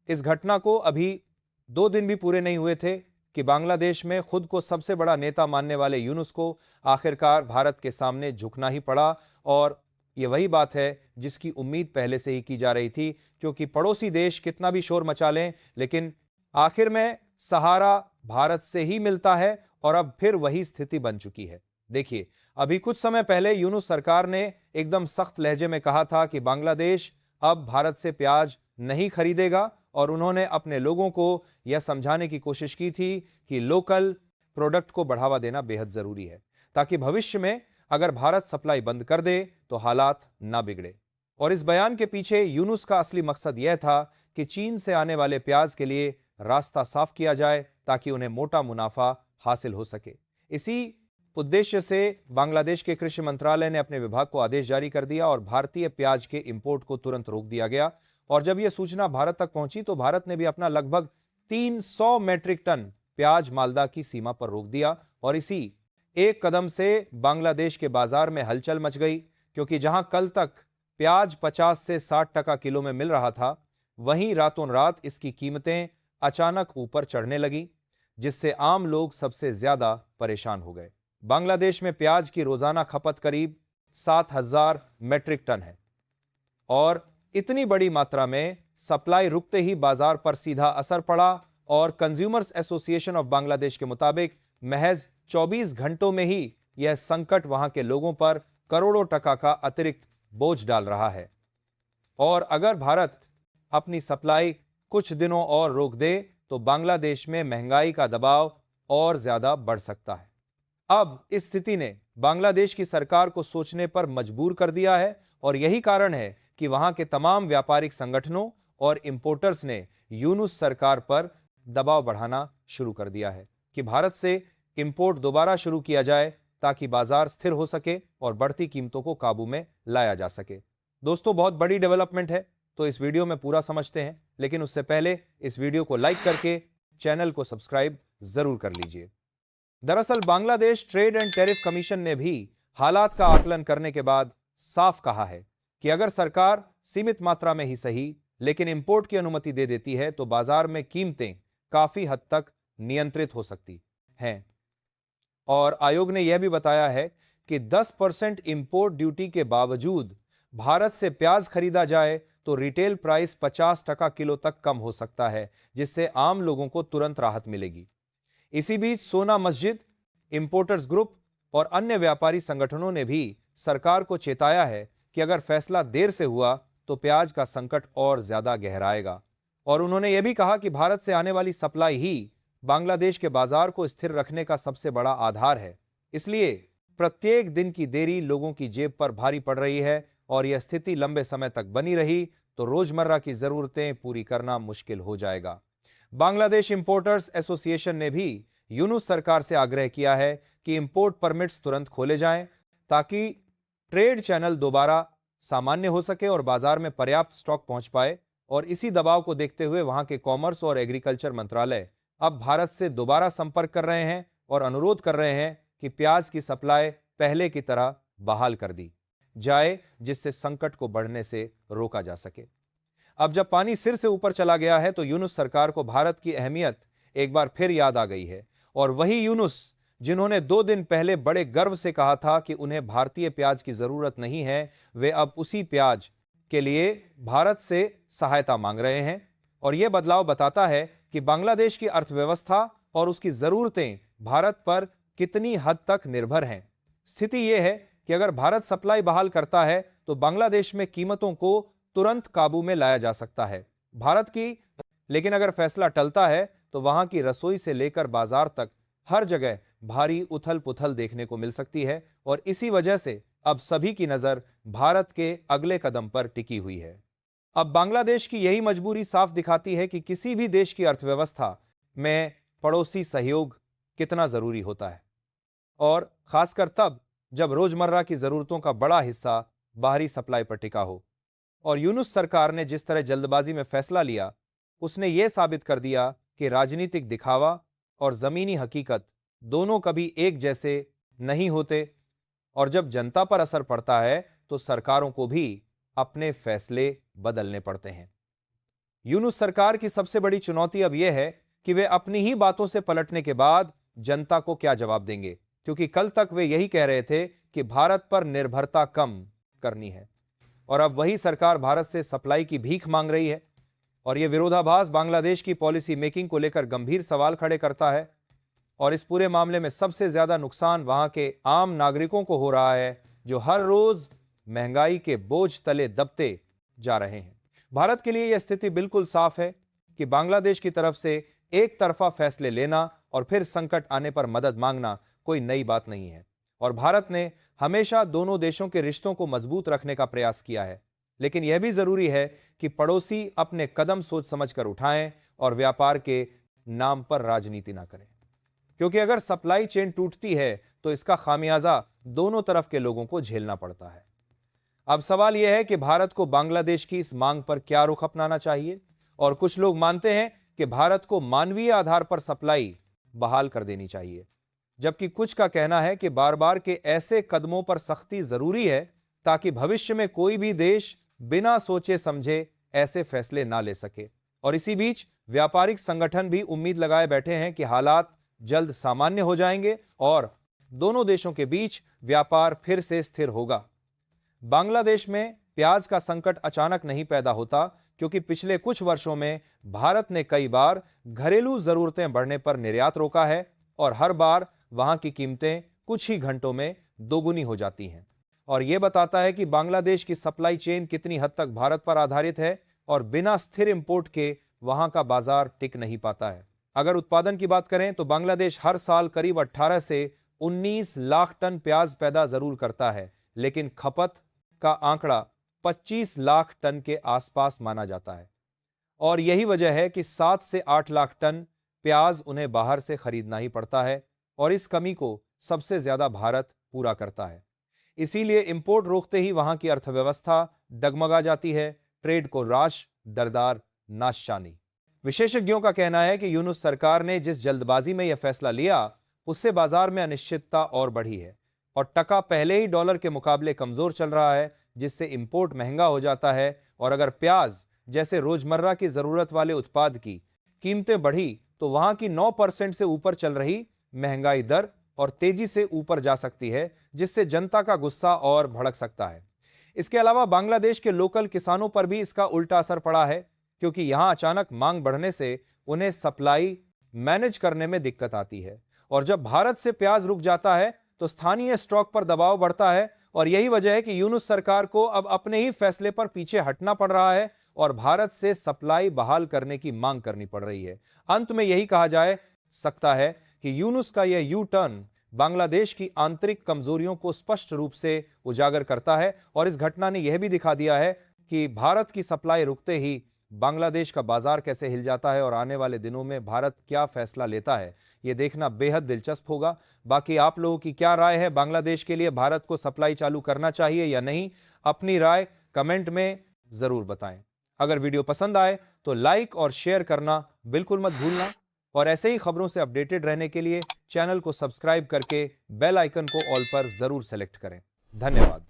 इस घटना को अभी 2 दिन भी पूरे नहीं हुए थे कि बांग्लादेश में खुद को सबसे बड़ा नेता मानने वाले यूनुस को आखिरकार भारत के सामने झुकना ही पड़ा। और ये वही बात है जिसकी उम्मीद पहले से ही की जा रही थी, क्योंकि पड़ोसी देश कितना भी शोर मचा लें, लेकिन आखिर में सहारा भारत से ही मिलता है। और अब फिर वही स्थिति बन चुकी है। देखिए, अभी कुछ समय पहले यूनुस सरकार ने एकदम सख्त लहजे में कहा था कि बांग्लादेश अब भारत से प्याज नहीं खरीदेगा, और उन्होंने अपने लोगों को यह समझाने की कोशिश की थी कि लोकल प्रोडक्ट को बढ़ावा देना बेहद जरूरी है, ताकि भविष्य में अगर भारत सप्लाई बंद कर दे तो हालात ना बिगड़े। और इस बयान के पीछे यूनुस का असली मकसद यह था कि चीन से आने वाले प्याज के लिए रास्ता साफ किया जाए, ताकि उन्हें मोटा मुनाफा हासिल हो सके। इसी उद्देश्य से बांग्लादेश के कृषि मंत्रालय ने अपने विभाग को आदेश जारी कर दिया और भारतीय प्याज के इंपोर्ट को तुरंत रोक दिया गया। और जब यह सूचना भारत तक पहुंची तो भारत ने भी अपना लगभग 300 मैट्रिक टन प्याज मालदा की सीमा पर रोक दिया। और इसी एक कदम से बांग्लादेश के बाजार में हलचल मच गई, क्योंकि जहां कल तक प्याज 50 से 60 टका किलो में मिल रहा था, वहीं रातों रात इसकी कीमतें अचानक ऊपर चढ़ने लगी, जिससे आम लोग सबसे ज्यादा परेशान हो गए। बांग्लादेश में प्याज की रोजाना खपत करीब 7,000 मैट्रिक टन है, और इतनी बड़ी मात्रा में सप्लाई रुकते ही बाजार पर सीधा असर पड़ा। और कंज्यूमर्स एसोसिएशन ऑफ बांग्लादेश के मुताबिक महज 24 घंटों में ही यह संकट वहां के लोगों पर करोड़ों टका का अतिरिक्त बोझ डाल रहा है। और अगर भारत अपनी सप्लाई कुछ दिनों और रोक दे तो बांग्लादेश में महंगाई का दबाव और ज्यादा बढ़ सकता है। अब इस स्थिति ने बांग्लादेश की सरकार को सोचने पर मजबूर कर दिया है, और यही कारण है कि वहां के तमाम व्यापारिक संगठनों और इंपोर्टर्स ने यूनुस सरकार पर दबाव बढ़ाना शुरू कर दिया है कि भारत से इंपोर्ट दोबारा शुरू किया जाए, ताकि बाजार स्थिर हो सके और बढ़ती कीमतों को काबू में लाया जा सके। दोस्तों, बहुत बड़ी डेवलपमेंट है, तो इस वीडियो में पूरा समझते हैं, लेकिन उससे पहले इस वीडियो को लाइक करके चैनल को सब्सक्राइब जरूर कर लीजिए। दरअसल Bangladesh trade and tariff commission ने भी हालात का आकलन करने के बाद साफ कहा है कि अगर सरकार सीमित मात्रा में ही सही लेकिन इंपोर्ट की अनुमति दे देती है तो बाजार में कीमतें काफी हद तक नियंत्रित हो सकती हैं। और आयोग ने यह भी बताया है कि 10% इंपोर्ट ड्यूटी के बावजूद भारत से प्याज खरीदा जाए तो रिटेल प्राइस 50 टका किलो तक कम हो सकता है, जिससे आम लोगों को तुरंत राहत मिलेगी। इसी बीच सोना मस्जिद, इंपोर्टर्स ग्रुप और अन्य व्यापारी संगठनों ने भी सरकार को चेताया है कि अगर फैसला देर से हुआ तो प्याज का संकट और ज्यादा गहराएगा। और उन्होंने यह भी कहा कि भारत से आने वाली सप्लाई ही बांग्लादेश के बाजार को स्थिर रखने का सबसे बड़ा आधार है। इसलिए प्रत्येक दिन की देरी लोगों की जेब पर भारी पड़ रही है, और यह स्थिति लंबे समय तक बनी रही तो रोजमर्रा की जरूरतें पूरी करना मुश्किल हो जाएगा। बांग्लादेश इंपोर्टर्स एसोसिएशन ने भी यूनुस सरकार से आग्रह किया है कि इंपोर्ट परमिट्स तुरंत खोले जाएं, ताकि ट्रेड चैनल दोबारा सामान्य हो सके और बाजार में पर्याप्त स्टॉक पहुंच पाए। और इसी दबाव को देखते हुए वहां के कॉमर्स और एग्रीकल्चर मंत्रालय अब भारत से दोबारा संपर्क कर रहे हैं और अनुरोध कर रहे हैं कि प्याज की सप्लाई पहले की तरह बहाल कर दी जाए, जिससे संकट को बढ़ने से रोका जा सके। अब जब पानी सिर से ऊपर चला गया है तो यूनुस सरकार को भारत की अहमियत एक बार फिर याद आ गई है। और वही यूनुस जिन्होंने 2 दिन पहले बड़े गर्व से कहा था कि उन्हें भारतीय प्याज की जरूरत नहीं है, वे अब उसी प्याज के लिए भारत से सहायता मांग रहे हैं। और यह बदलाव बताता है कि बांग्लादेश की अर्थव्यवस्था और उसकी जरूरतें भारत पर कितनी हद तक निर्भर हैं। स्थिति यह है कि अगर भारत सप्लाई बहाल करता है तो बांग्लादेश में कीमतों को तुरंत काबू में लाया जा सकता है भारत की। लेकिन अगर फैसला टलता है तो वहां की रसोई से लेकर बाजार तक हर जगह भारी उथल पुथल देखने को मिल सकती है। और इसी वजह से अब सभी की नजर भारत के अगले कदम पर टिकी हुई है। अब बांग्लादेश की यही मजबूरी साफ दिखाती है कि किसी भी देश की अर्थव्यवस्था में पड़ोसी सहयोग कितना जरूरी होता है, और खासकर तब जब रोजमर्रा की जरूरतों का बड़ा हिस्सा बाहरी सप्लाई पर टिका हो। और यूनुस सरकार ने जिस तरह जल्दबाजी में फैसला लिया, उसने यह साबित कर दिया कि राजनीतिक दिखावा और जमीनी हकीकत दोनों कभी एक जैसे नहीं होते। और जब जनता पर असर पड़ता है तो सरकारों को भी अपने फैसले बदलने पड़ते हैं। यूनुस सरकार की सबसे बड़ी चुनौती अब यह है कि वे अपनी ही बातों से पलटने के बाद जनता को क्या जवाब देंगे, क्योंकि कल तक वे यही कह रहे थे कि भारत पर निर्भरता कम करनी है और अब वही सरकार भारत से सप्लाई की भीख मांग रही है। और यह विरोधाभास बांग्लादेश की पॉलिसी मेकिंग को लेकर गंभीर सवाल खड़े करता है और इस पूरे मामले में सबसे ज्यादा नुकसान वहां के आम नागरिकों को हो रहा है, जो हर रोज महंगाई के बोझ तले दबते जा रहे हैं। भारत के लिए यह स्थिति बिल्कुल साफ है कि बांग्लादेश की तरफ से एक तरफा फैसले लेना और फिर संकट आने पर मदद मांगना कोई नई बात नहीं है और भारत ने हमेशा दोनों देशों के रिश्तों को मजबूत रखने का प्रयास किया है। लेकिन यह भी जरूरी है कि पड़ोसी अपने कदम सोच समझकर उठाएं और व्यापार के नाम पर राजनीति ना करें, क्योंकि अगर सप्लाई चेन टूटती है तो इसका खामियाजा दोनों तरफ के लोगों को झेलना पड़ता है। अब सवाल यह है कि भारत को बांग्लादेश की इस मांग पर क्या रुख अपनाना चाहिए। और कुछ लोग मानते हैं कि भारत को मानवीय आधार पर सप्लाई बहाल कर देनी चाहिए, जबकि कुछ का कहना है कि बार बार के ऐसे कदमों पर सख्ती जरूरी है ताकि भविष्य में कोई भी देश बिना सोचे समझे ऐसे फैसले ना ले सके। और इसी बीच व्यापारिक संगठन भी उम्मीद लगाए बैठे हैं कि हालात जल्द सामान्य हो जाएंगे और दोनों देशों के बीच व्यापार फिर से स्थिर होगा। बांग्लादेश में प्याज का संकट अचानक नहीं पैदा होता, क्योंकि पिछले कुछ वर्षों में भारत ने कई बार घरेलू जरूरतें बढ़ने पर निर्यात रोका है और हर बार वहां की कीमतें कुछ ही घंटों में दोगुनी हो जाती हैं। और यह बताता है कि बांग्लादेश की सप्लाई चेन कितनी हद तक भारत पर आधारित है और बिना स्थिर इंपोर्ट के वहां का बाजार टिक नहीं पाता है। अगर उत्पादन की बात करें तो बांग्लादेश हर साल करीब 18 से 19 लाख टन प्याज पैदा जरूर करता है, लेकिन खपत का आंकड़ा 25 लाख टन के आसपास माना जाता है और यही वजह है कि 7 से 8 लाख टन प्याज उन्हें बाहर से खरीदना ही पड़ता है और इस कमी को सबसे ज्यादा भारत पूरा करता है। इसीलिए इंपोर्ट रोकते ही वहां की अर्थव्यवस्था डगमगा जाती है, ट्रेड को राश दरदार नाशशानी। विशेषज्ञों का कहना है कि यूनुस सरकार ने जिस जल्दबाजी में यह फैसला लिया उससे बाजार में अनिश्चितता और बढ़ी है और टका पहले ही डॉलर के मुकाबले कमजोर चल रहा है, जिससे इंपोर्ट महंगा हो जाता है। और अगर प्याज जैसे रोजमर्रा की जरूरत वाले उत्पाद की कीमतें बढ़ी तो वहां की 9% से ऊपर चल रही महंगाई दर और तेजी से ऊपर जा सकती है, जिससे जनता का गुस्सा और भड़क सकता है। इसके अलावा बांग्लादेश के लोकल किसानों पर भी इसका उल्टा असर पड़ा है, क्योंकि यहां अचानक मांग बढ़ने से उन्हें सप्लाई मैनेज करने में दिक्कत आती है और जब भारत से प्याज रुक जाता है तो स्थानीय स्टॉक पर दबाव बढ़ता है और यही वजह है कि यूनुस सरकार को अब अपने ही फैसले पर पीछे हटना पड़ रहा है और भारत से सप्लाई बहाल करने की मांग करनी पड़ रही है। अंत में यही कहा जाए सकता है कि यूनुस का यह यू टर्न बांग्लादेश की आंतरिक कमजोरियों को स्पष्ट रूप से उजागर करता है और इस घटना ने यह भी दिखा दिया है कि भारत की सप्लाई रुकते ही बांग्लादेश का बाजार कैसे हिल जाता है और आने वाले दिनों में भारत क्या फैसला लेता है, यह देखना बेहद दिलचस्प होगा। बाकी आप लोगों की क्या राय है, बांग्लादेश के लिए भारत को सप्लाई चालू करना चाहिए या नहीं? अपनी राय कमेंट में जरूर बताएं। अगर वीडियो पसंद आए तो लाइक और शेयर करना बिल्कुल मत भूलना और ऐसे ही खबरों से अपडेटेड रहने के लिए चैनल को सब्सक्राइब करके बेल आइकन को ऑल पर जरूर सेलेक्ट करें। धन्यवाद।